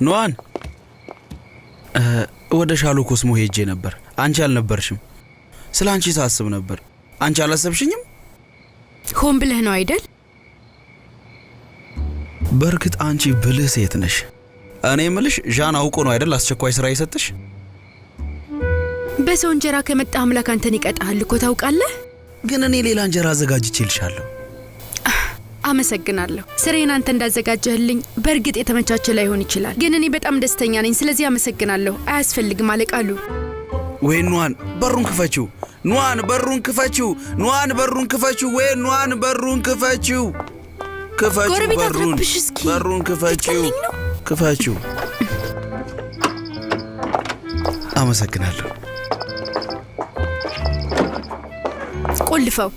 ኑዋን ወደ ሻሎ ኮስሞ ሄጄ ነበር። አንቺ አልነበርሽም። ስለ አንቺ ሳስብ ነበር። አንቺ አላሰብሽኝም? ሆን ብለህ ነው አይደል? በእርግጥ አንቺ ብልህ ሴት ነሽ። እኔ የምልሽ ዣን አውቆ ነው አይደል አስቸኳይ ስራ የሰጠሽ? በሰው እንጀራ ከመጣ አምላክ አንተን ይቀጣሃል እኮ ታውቃለህ። ግን እኔ ሌላ እንጀራ አዘጋጅቼልሻለሁ። አመሰግናለሁ። ስሬን አንተ እንዳዘጋጀህልኝ በእርግጥ የተመቻቸ ላይሆን ይችላል፣ ግን እኔ በጣም ደስተኛ ነኝ። ስለዚህ አመሰግናለሁ። አያስፈልግም አለቃሉ። ወይ ኑዋን በሩን ክፈችው! ኑዋን በሩን ክፈችው! ኑዋን በሩን ክፈችው! ወይ ኑዋን በሩን ክፈችው! ክፈችው በሩን! በሩን ክፈችው! ክፈችው! አመሰግናለሁ። ቆልፈው